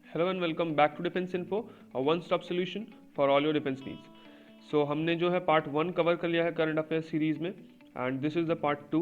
Hello and welcome back to defence info, a one stop solution for all your defence needs. So हमने जो है part 1 cover कर लिया है current affairs series में, and this is the part 2।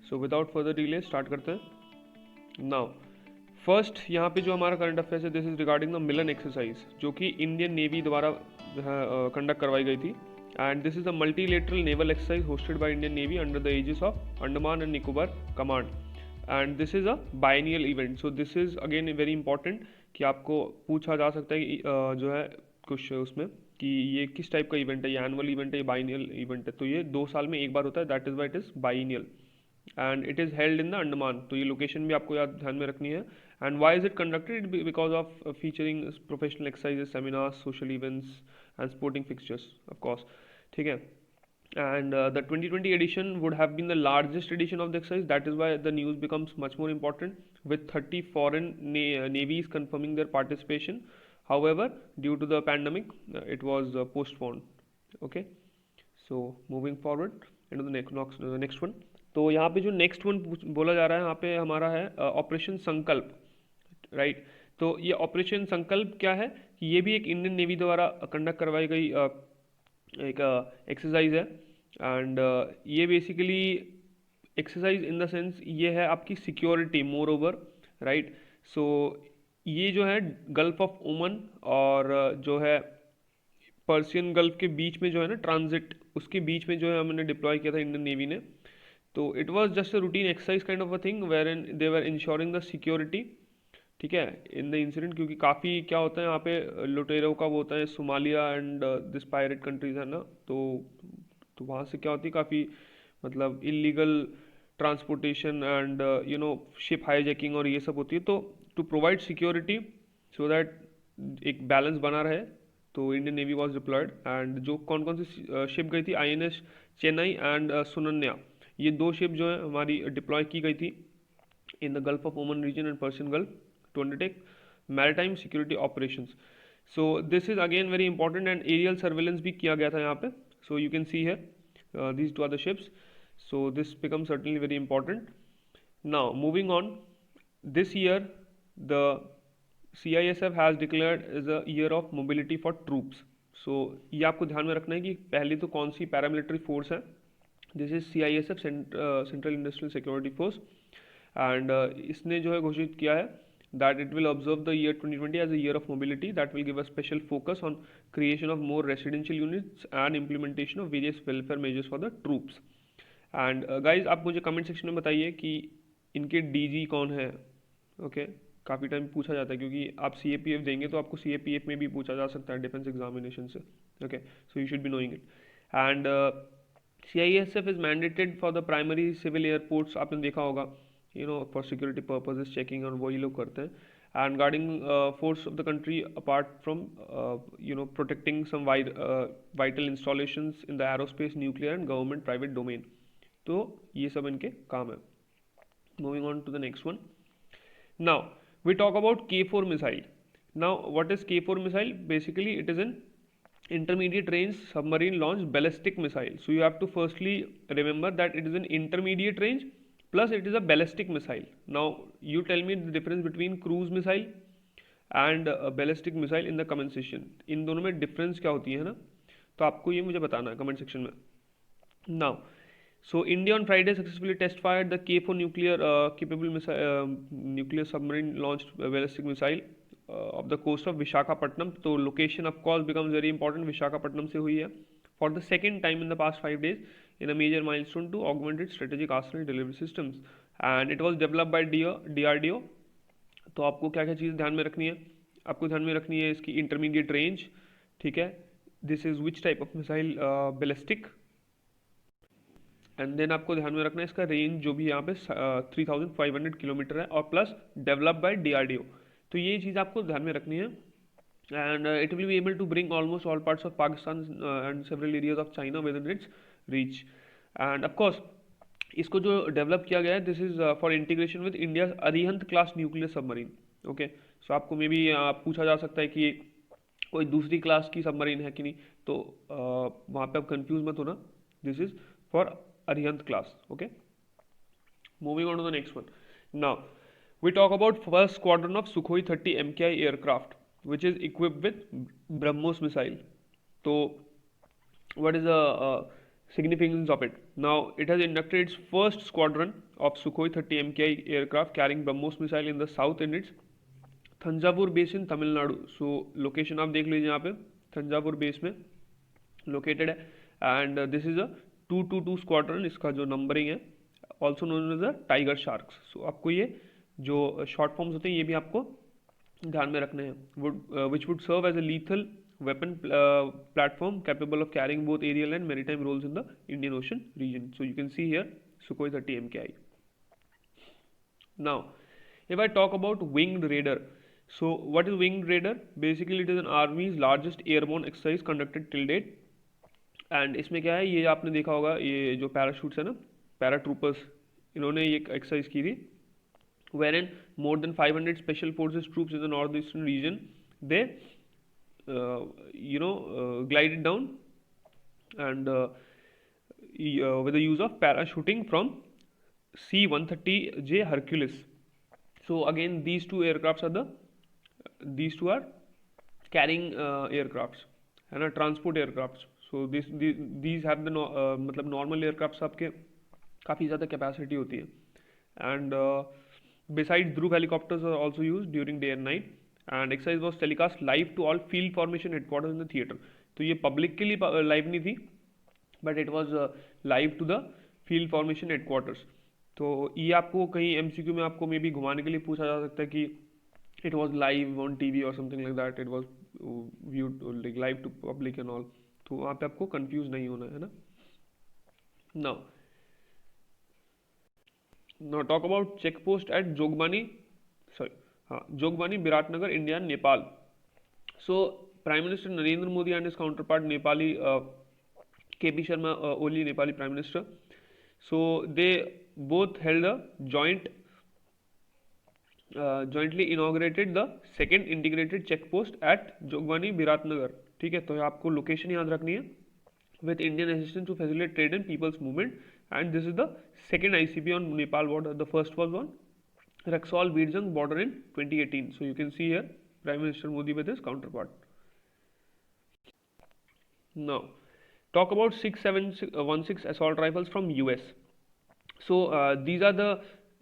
So without further delay start करते हैं now. First यहाँ पे जो हमारा करंट अफेयर्स है, this is regarding the Milan exercise, जो कि इंडियन नेवी द्वारा कंडक्ट करवाई गई थी। And this is a multilateral naval exercise hosted by Indian navy under the aegis of Andaman and Nicobar command, and this is a biennial event. So this is again very important कि आपको पूछा जा सकता है कि जो है कुछ उसमें कि ये किस टाइप का इवेंट है, ये एनुअल इवेंट है, ये बाइनियल इवेंट है। तो ये 2 साल में एक बार होता है, that is why it is biennial, and it is held in the Andaman. तो ये लोकेशन भी आपको याद ध्यान में रखनी है। And why is it conducted? Because of featuring professional exercises, seminars, social events and sporting fixtures of course. ठीक है। And the 2020 edition would have been the largest edition of the exercise. That is why the news becomes much more important, with 30 foreign navies confirming their participation. However, due to the pandemic, it was postponed. Okay, so moving forward into the next one. तो यहाँ पे जो next one बोला जा रहा है, यहाँ पे हमारा है ऑपरेशन संकल्प, राइट। तो ये ऑपरेशन संकल्प क्या है कि ये भी एक इंडियन नेवी द्वारा कंडक्ट करवाई गई एक एक्सरसाइज है। एंड ये basically exercise in the sense ये है आपकी सिक्योरिटी मोर ओवर, राइट। सो ये जो है गल्फ ऑफ ओमन और जो है पर्सियन गल्फ के बीच में जो है ना ट्रांजिट, उसके बीच में जो है हमने डिप्लॉय किया था इंडियन नेवी ने। तो it was just a routine exercise kind of a thing where in they were ensuring the security, ठीक है, इन द इंसिडेंट। क्योंकि काफ़ी क्या होता है यहाँ पे लुटेरों का वो होता है, Somalia and this pirate countries है ना। तो वहाँ से क्या होती है, काफ़ी मतलब illegal transportation and ship hijacking और ये सब होती है। तो to provide security so that एक बैलेंस बना रहे, तो Indian navy was deployed. And जो कौन कौन सी शिप गई थी, आईएनएस चेन्नई एंड सुनन्या, ये 2 शिप जो है हमारी डिप्लॉय की गई थी in the Gulf of Oman region and Persian Gulf to undertake maritime security operations. So this is again very important, and aerial surveillance भी किया गया था यहाँ पे. So you can see here these 2 other ships. So this becomes certainly very important. Now moving on, this year the CISF has declared as a year of mobility for troops. So ये आपको ध्यान में रखना है कि पहली तो कौन सी पैरामिलिट्री फोर्स है, this is CISF central industrial security force. And इसने जो है घोषित किया है that it will observe the year 2020 as a year of mobility that will give a special focus on creation of more residential units and implementation of various welfare measures for the troops. And guys, आप मुझे comment section में बताइए कि इनके DG कौन है। Okay, काफ़ी time पूछा जाता है क्योंकि आप CAPF देंगे तो आपको CAPF में भी पूछा जा सकता है डिफेंस एग्जामिनेशन से। Okay, so you should be knowing it. And CISF is mandated for the primary civil airports, आपने देखा होगा, फॉर सिक्योरिटी पर्पजेज चेकिंग और वही लोग करते हैं। And guarding force of the country apart from protecting some vital installations in the aerospace, nuclear and government private domain. तो ये सब इनके काम है। Moving on to the next one. Now we talk about K4 missile. Now what is K4 missile? Basically it is an intermediate range submarine launched ballistic missile. So you have to firstly remember that it is an intermediate range plus it is a ballistic missile. Now you tell me the difference between cruise missile and ballistic missile in the comment section. इन दोनों में difference क्या होती है ना, तो आपको ये मुझे बताना है comment section में. Now, so India on Friday successfully test fired the K4 nuclear capable nuclear submarine launched ballistic missile of the coast of Visakhapatnam. तो location of course becomes very important. Visakhapatnam से हुई है for the second time in the past 5 days in a major milestone to augment its strategic arsenal delivery systems, and it was developed by DRDO. तो आपको क्या क्या चीज़ ध्यान में रखनी है, आपको ध्यान में रखनी है इसकी इंटरमीडिएट रेंज, ठीक है, this is which type of missile, ballistic. And then आपको ध्यान में रखना है इसका रेंज जो भी यहाँ पे 3500 किलोमीटर है, और प्लस डेवलप बाय DRDO। तो ये चीज़ आपको ध्यान में रखनी है। And it will be able to bring almost all parts of Pakistan and several areas of China within its reach. And of course इसको जो डेवलप किया गया है, this is for integration with India Arihant class nuclear submarine. Okay, so आपको may be पूछा जा सकता है कि कोई दूसरी क्लास की सबमरीन है कि नहीं, तो वहाँ पे आप कंफ्यूज मत होना, this is for Arihant class. Okay, moving on to the next one. Now We talk about first squadron of Sukhoi 30 MKI aircraft, which is equipped with BrahMos missile. So, what is the significance of it? Now, it has inducted its first squadron of Sukhoi 30 MKI aircraft carrying BrahMos missile in the south in its Thanjavur base in Tamil Nadu. So location आप देख लीजिए यहाँ पे Thanjavur base में located है. And this is a 222 squadron. इसका जो numbering है also known as a tiger sharks. So आपको ये जो शॉर्ट फॉर्म्स होते हैं ये भी आपको ध्यान में रखने हैं. Which would serve as a lethal weapon platform capable of carrying both aerial and maritime roles in the Indian Ocean region. So you can see here Sukhoi 30 MKI. Now, if I talk about Winged Raider, so what is Winged Raider? Basically, it is an army's largest airborne exercise conducted till date. And इसमें क्या है, ये आपने देखा होगा ये जो parachutes है ना, पैराट्रूपर्स, इन्होंने ये एक्सरसाइज की थी, wherein more than 500 special forces troops in the northeastern region, they glided down and with the use of parachuting from C-130J Hercules. So again, these two are carrying aircrafts, है ना, transport aircrafts. So these have the मतलब normal aircrafts आपके काफ़ी ज़्यादा capacity होती है. And besides, Dhruv helicopters are also used during day and night. And exercise was telecast live to all field formation headquarters in the theater. तो ये public के लिए लाइव नहीं थी, but it was live to the field formation headquarters. तो ये आपको कहीं MCQ में आपको मे बी घुमाने के लिए पूछा जा सकता है कि it was live on TV और something like that, it was viewed like live to public and all. तो वहाँ पे आपको कंफ्यूज नहीं होना है ना. Now talk about check post at Jogbani, Biratnagar, India and Nepal. So Prime Minister Narendra Modi and his counterpart Nepali KP Sharma Oli, Nepali Prime Minister. So they both held a jointly inaugurated the second integrated check post at Jogbani, Viratnagar. ठीक है, तो आपको location याद रखनी है. With Indian assistance to facilitate trade and people's movement, and this is the second ICP on Nepal border. The first was on Raxaul Virjang border in 2018. So you can see here Prime Minister Modi with his counterpart. Now talk about 6716 assault rifles from US. So these are the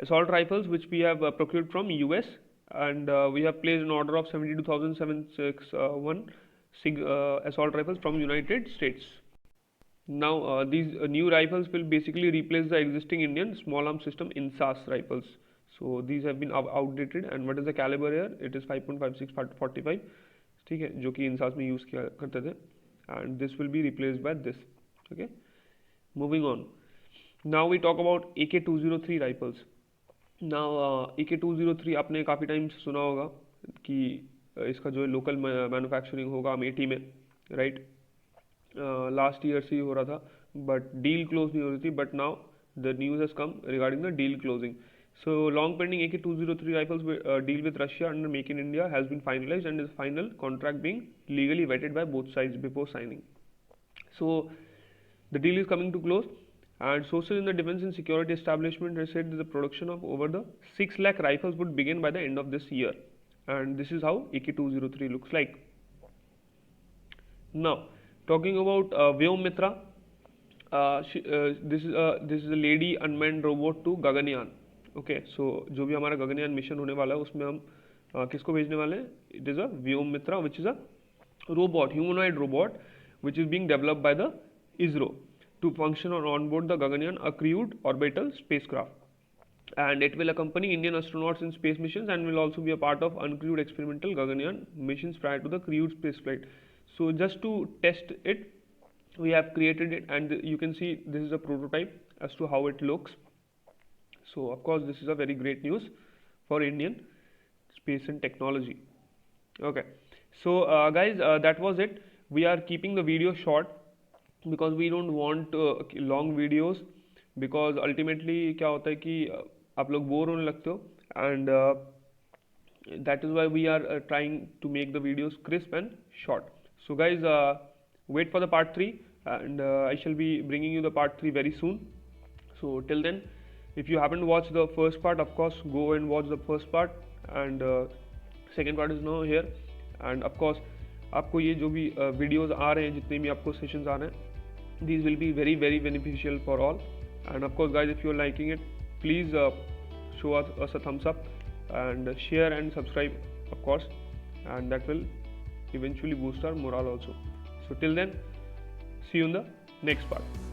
assault rifles which we have procured from US, and we have placed an order of 72,761 assault rifles from United States. Now these new rifles will basically replace the existing Indian small arms system INSAS rifles. So these have been outdated. And what is the caliber here? It is 5.56 45, ठीक है, जो कि INSAS में use किया करते थे. And this will be replaced by this. Okay, moving on. Now we talk about AK-203 rifles. Now AK-203 आपने काफ़ी टाइम से सुना होगा कि इसका जो लोकल मैन्युफैक्चरिंग होगा अमेठी में, राइट. लास्ट ईयर से ही हो रहा था, बट डील क्लोज नहीं हो रही थी. But now the news has come regarding the deal closing. So long pending AK-203 rifles deal with Russia under Make in India has been finalized, and is final contract being legally vetted by both sides before signing. So the deal is coming to close, and sources in the defense and security establishment have said that the production of over the 6 lakh rifles would begin by the end of this year, and this is how AK-203 looks like. Now talking about Vyom Mitra, this is a lady unmanned robot to Gaganyaan. Okay, so जो भी हमारा Gaganyaan mission होने वाला है उसमें हम किसको भेजने वाले हैं? It is a Vyom Mitra, which is a robot, humanoid robot, which is being developed by the ISRO to function on board the Gaganyaan uncrewed orbital spacecraft. And it will accompany Indian astronauts in space missions, and will also be a part of uncrewed experimental Gaganyaan missions prior to the crewed spaceflight. So just to test it, we have created it, and you can see this is a prototype as to how it looks. So of course this is a very great news for Indian space and technology. Okay, so guys, that was it. We are keeping the video short because we don't want long videos, because ultimately क्या होता है कि आप लोग bore होने लगते हो, and that is why we are trying to make the videos crisp and short. So guys, wait for the part 3, and I shall be bringing you the part 3 very soon. So till then, If you haven't watched the first part, of course go and watch the first part, and second part is now here. And of course आपको ये जो भी videos आ रहे हैं, जितने भी आपको sessions आ रहे हैं, these will be very very beneficial for all. And of course guys, if you are liking it, please show us a thumbs up and share and subscribe, of course, and that will eventually boost our morale also. So till then, see you in the next part.